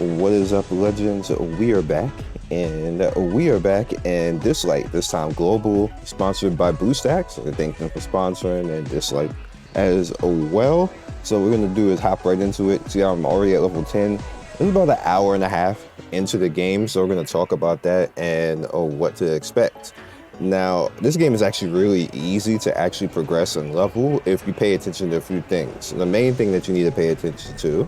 What is up, legends? We are back, and Dislyte, this time global, sponsored by Bluestacks. I thank them for sponsoring, and Dislyte as well. So what we're gonna do is hop right into it. See, I'm already at level 10. It's about an hour and a half into the game, so we're gonna talk about that and what to expect. Now, this game is actually really easy to actually progress and level if you pay attention to a few things. The main thing that you need to pay attention to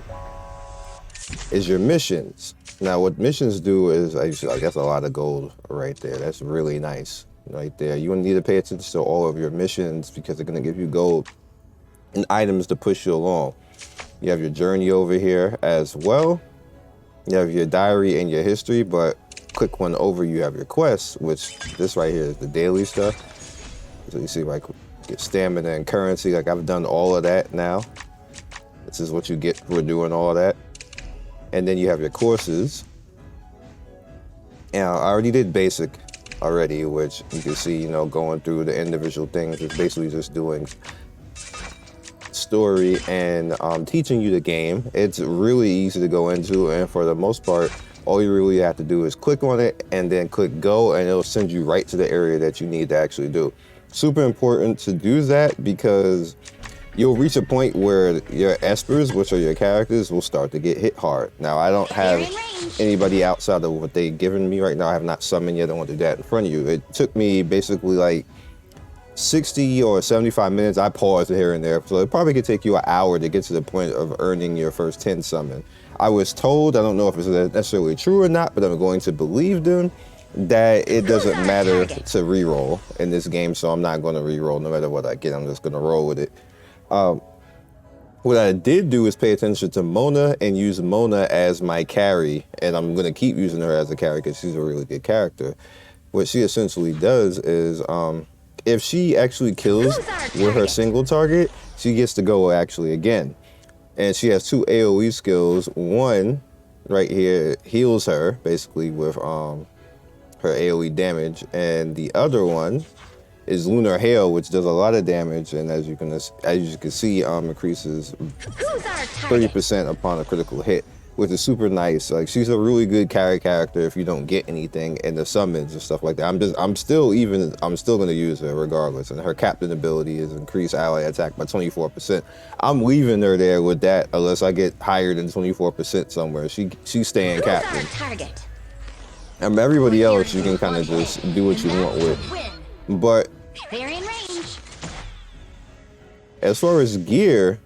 is your missions. Now, what missions do is, that's a lot of gold right there. That's really nice right there. You need to pay attention to all of your missions because they're going to give you gold and items to push you along. You have your journey over here as well. You have your diary and your history, but click one over, you have your quests, which this right here is the daily stuff. So you see, like, get stamina and currency. Like, I've done all of that now. This is what you get for doing all that. And then you have your courses. And I already did basic already, which you can see, going through the individual things. It's basically just doing story and teaching you the game. It's really easy to go into, and for the most part, all you really have to do is click on it and then click go, and it'll send you right to the area that you need to actually do. Super important to do that because you'll reach a point where your espers, which are your characters, will start to get hit hard. Now, I don't have anybody outside of what they've given me right now. I have not summoned yet. I want to do that in front of you. It took me basically like 60 or 75 minutes. I paused here and there. So it probably could take you an hour to get to the point of earning your first 10 summon. I was told, I don't know if it's necessarily true or not, but I'm going to believe them, that it doesn't matter to reroll in this game. So I'm not going to reroll no matter what I get. I'm just going to roll with it. What I did do is pay attention to Mona and use Mona as my carry, and I'm going to keep using her as a carry because she's a really good character. What she essentially does is, if she actually kills with her single target, she gets to go actually again. And she has two AoE skills. One right here heals her basically with her AoE damage, and the other one is Lunar Hail, which does a lot of damage, and as you can see, increases 30% upon a critical hit, which is super nice. Like, she's a really good carry character if you don't get anything in the summons and stuff like that. I'm still gonna use her regardless, and her captain ability is increase ally attack by 24%. I'm leaving her there with that unless I get higher than 24% somewhere. She's staying captain. And everybody else you can kind of just do what you want with. But as far as gear,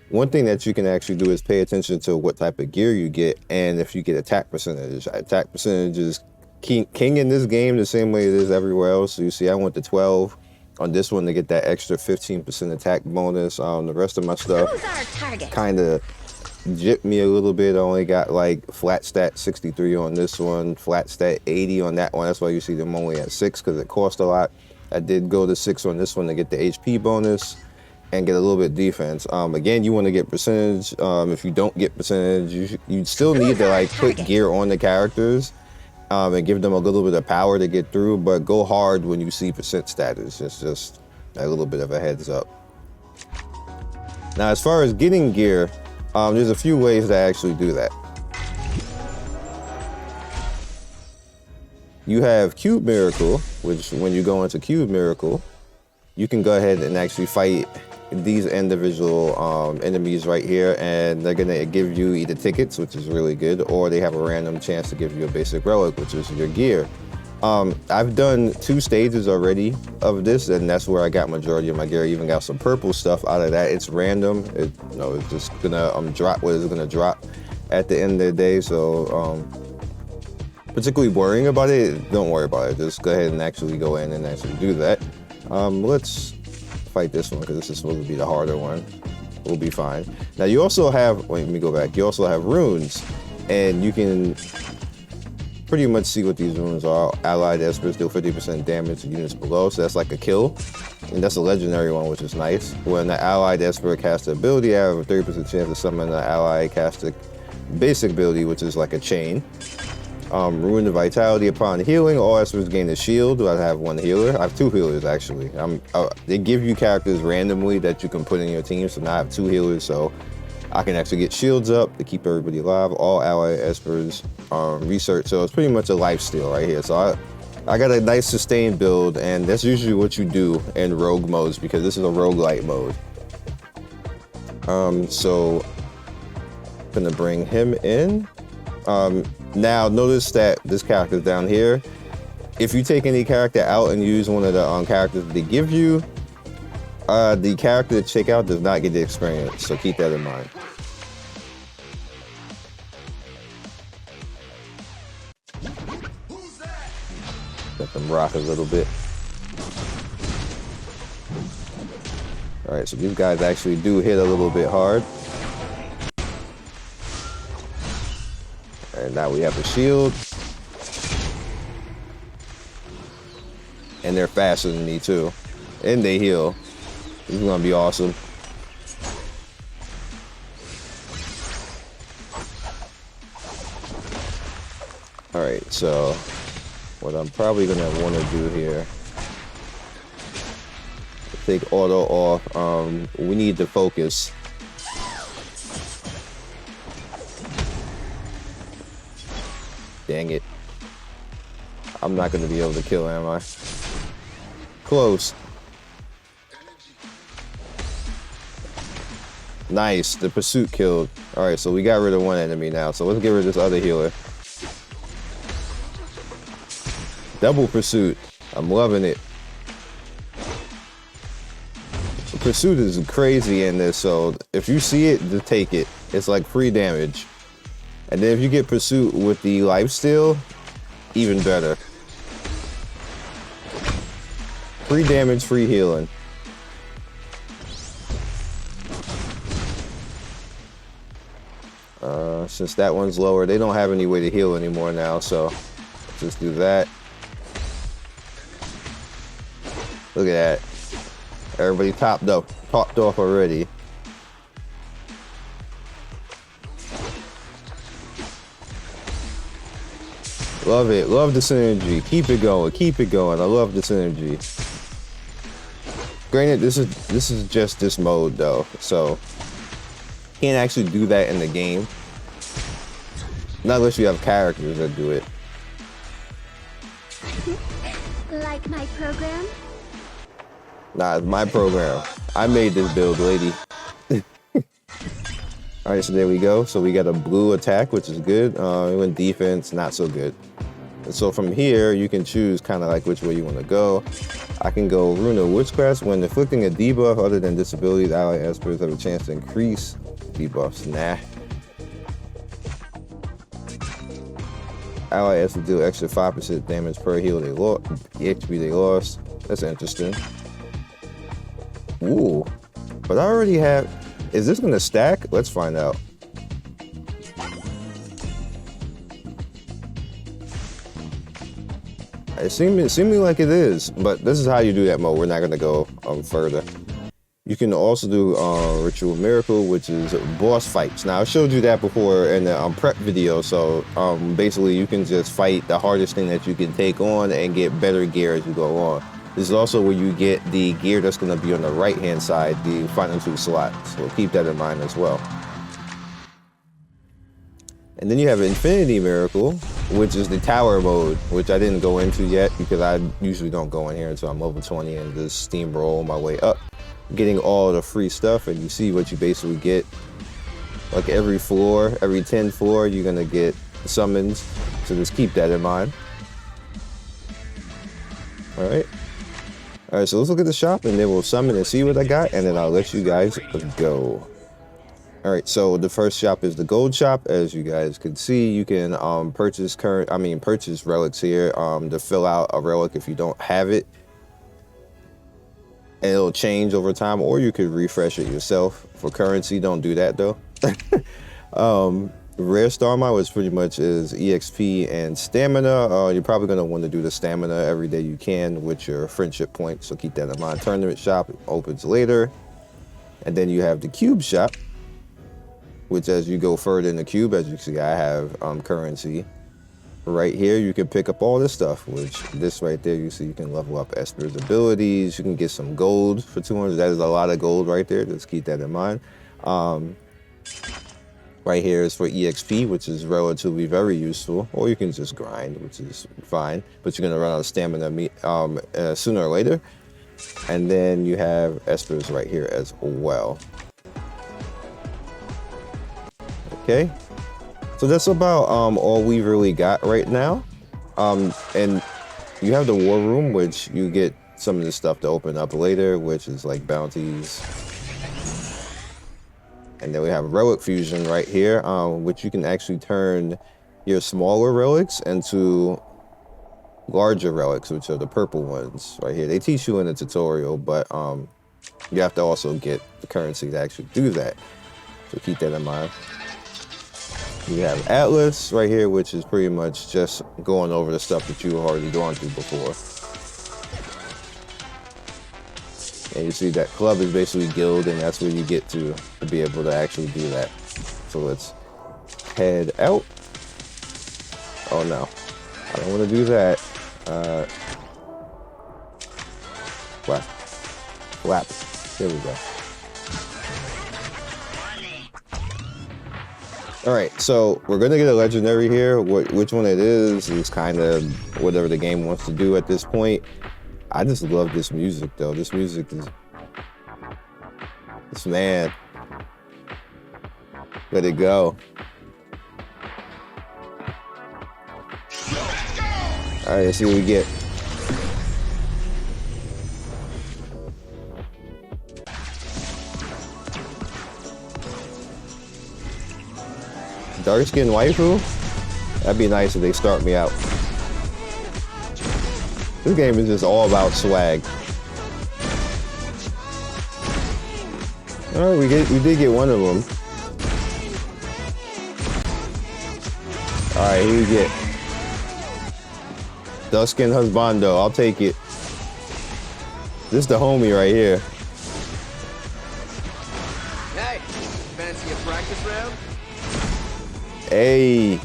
one thing that you can actually do is pay attention to what type of gear you get, and if you get attack percentage. Attack percentage is king in this game the same way it is everywhere else. So you see, I went to 12 on this one to get that extra 15% attack bonus. The rest of my stuff kind of jipped me a little bit. I only got like flat stat 63 on this one, flat stat 80 on that one. That's why you see them only at 6, because it cost a lot. I did go to 6 on this one to get the HP bonus and get a little bit defense. Again, you want to get percentage. If you don't get percentage, you still need to like put gear on the characters and give them a little bit of power to get through, but go hard when you see percent status. It's just a little bit of a heads up. Now, as far as getting gear, there's a few ways to actually do that. You have Cube Miracle, which when you go into Cube Miracle, you can go ahead and actually fight these individual enemies right here, and they're gonna give you either tickets, which is really good, or they have a random chance to give you a basic relic, which is your gear. I've done 2 stages already of this, and that's where I got majority of my gear. I even got some purple stuff out of that. It's random. It's just gonna drop what it's gonna drop at the end of the day. So particularly worrying about it, don't worry about it. Just go ahead and actually go in and actually do that. Let's fight this one because this is supposed to be the harder one. We'll be fine. Now you also have, wait, let me go back. You also have runes, and you can pretty much see what these runes are. Allied Espers deal 50% damage to units below, so that's like a kill. And that's a legendary one, which is nice. When the allied Esper casts an ability, I have a 30% chance to summon the allied castic basic ability, which is like a chain. Ruin of Vitality upon healing. All Espers gain a shield. I have 1 healer. I have 2 healers actually. They give you characters randomly that you can put in your team, so now I have 2 healers, so I can actually get shields up to keep everybody alive. All ally espers research. So it's pretty much a lifesteal right here. So I got a nice sustained build, and that's usually what you do in rogue modes because this is a roguelite mode. So I'm gonna bring him in. Now notice that this character's down here. If you take any character out and use one of the characters they give you, the character to check out does not get the experience, so keep that in mind. Let them rock a little bit. Alright, so these guys actually do hit a little bit hard. And now we have a shield. And they're faster than me too. And they heal. This is gonna be awesome. Alright, so what I'm probably gonna want to do here, take auto off. We need to focus. Dang it. I'm not gonna be able to kill, am I? Close. Nice, the pursuit killed. Alright, so we got rid of one enemy now, so let's get rid of this other healer. Double pursuit. I'm loving it. The pursuit is crazy in this, so if you see it, just take it. It's like free damage. And then if you get pursuit with the lifesteal, even better. Free damage, free healing. Since that one's lower, they don't have any way to heal anymore now, so let's just do that. Look at that. Everybody topped off already. Love it. Love the synergy. Keep it going. Keep it going. I love the synergy. Granted, this is just this mode though, so can't actually do that in the game. Not unless you have characters that do it. Like my program? Nah, it's my program. I made this build, lady. Alright, so there we go. So we got a blue attack, which is good. We went defense, not so good. And so from here, you can choose kind of like which way you want to go. I can go Rune of Witchcraft. When inflicting a debuff other than disabilities, ally espers have a chance to increase debuffs. Nah. Ally espers deal extra 5% damage per heal they lost. HP they lost. That's interesting. Ooh. But I already have... Is this going to stack? Let's find out. It seems like it is, but this is how you do that mode. We're not going to go further. You can also do Ritual Miracle, which is boss fights. Now, I showed you that before in the prep video, so basically you can just fight the hardest thing that you can take on and get better gear as you go on. This is also where you get the gear that's going to be on the right-hand side, the final 2 slots. So keep that in mind as well. And then you have Infinity Miracle, which is the tower mode, which I didn't go into yet because I usually don't go in here until I'm level 20 and just steamroll my way up, getting all the free stuff. And you see what you basically get. Like every floor, every 10 floor, you're going to get summons. So just keep that in mind. All right. All right, so let's look at the shop and then we'll summon and see what I got, and then I'll let you guys go. All right, so the first shop is the gold shop. As you guys can see, you can purchase relics here to fill out a relic if you don't have it. And it'll change over time, or you could refresh it yourself for currency. Don't do that though. Rare Star Mine, which pretty much is EXP and stamina. You're probably going to want to do the stamina every day you can with your friendship points, so keep that in mind. Tournament shop opens later. And then you have the cube shop, which as you go further in the cube, as you can see, I have currency. Right here, you can pick up all this stuff, which this right there, you see you can level up Esper's abilities. You can get some gold for 200. That is a lot of gold right there. Just keep that in mind. Right here is for EXP, which is relatively very useful, or you can just grind, which is fine, but you're gonna run out of stamina sooner or later. And then you have espers right here as well. Okay, so that's about all we really got right now. And you have the war room, which you get some of this stuff to open up later, which is like bounties. And then we have relic fusion right here, which you can actually turn your smaller relics into larger relics, which are the purple ones right here. They teach you in the tutorial, but you have to also get the currency to actually do that. So keep that in mind. You have Atlas right here, which is pretty much just going over the stuff that you've already gone through before. And you see that club is basically guild, and that's where you get to be able to actually do that. So let's head out. Oh no, I don't want to do that. Flap. There we go. All right, so we're gonna get a legendary here. Which one it is kind of whatever the game wants to do at this point. I just love this music though. This music is, man, let it go. All right, let's see what we get. Dark skin waifu? That'd be nice if they start me out. This game is just all about swag. All right, we did get one of them. All right, here we get Duskin Husbando. I'll take it. This is the homie right here. Hey, fancy a practice round? Hey.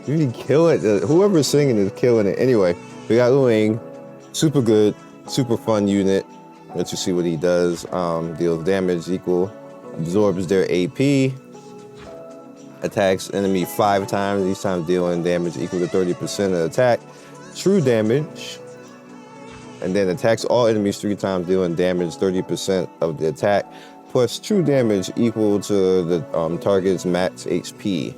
Really kill it. Whoever's singing is killing it. Anyway, we got Ling. Super good, super fun unit. Let you see what he does. Deals damage equal, absorbs their AP, attacks enemy 5 times, each time dealing damage equal to 30% of attack. True damage, and then attacks all enemies 3 times, dealing damage 30% of the attack, plus true damage equal to the target's max HP.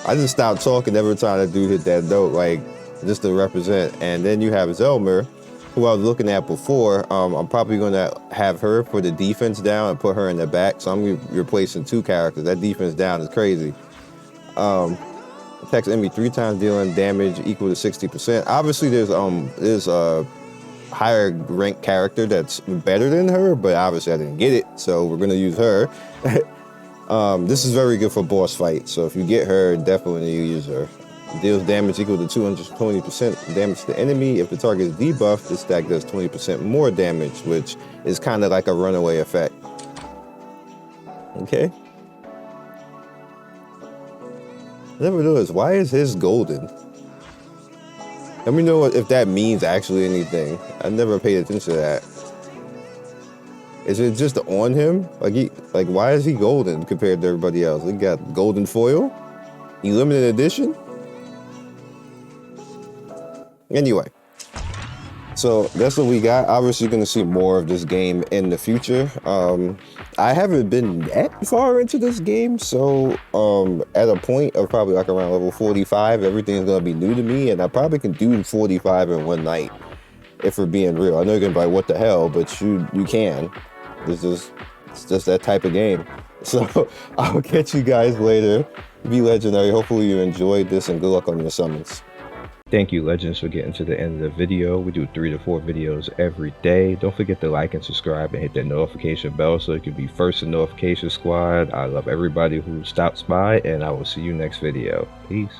I just stopped talking every time that dude hit that note, like, just to represent. And then you have Zelmer, who I was looking at before. I'm probably gonna have her for the defense down and put her in the back. So I'm replacing 2 characters. That defense down is crazy. Attacks enemy 3 times, dealing damage equal to 60%. Obviously there's a higher ranked character that's better than her, but obviously I didn't get it. So we're gonna use her. This is very good for boss fights, so if you get her, definitely use her. Deals damage equal to 220% damage to the enemy. If the target is debuffed, this stack does 20% more damage, which is kind of like a runaway effect. Okay. I never noticed, why is his golden? Let me know if that means actually anything. I never paid attention to that. Is it just on him? Like why is he golden compared to everybody else? He got golden foil? Limited edition? Anyway, so that's what we got. Obviously, you're going to see more of this game in the future. I haven't been that far into this game, so at a point of probably like around level 45, everything's going to be new to me, and I probably can do 45 in one night, if we're being real. I know you're going to be like, what the hell, but you can. It's just that type of game. So I'll catch you guys later. Be legendary. Hopefully you enjoyed this, and good luck on your summons. Thank you, Legends, for getting to the end of the video. We do 3 to 4 videos every day. Don't forget to like and subscribe and hit that notification bell so you can be first in notification squad. I love everybody who stops by, and I will see you next video. Peace.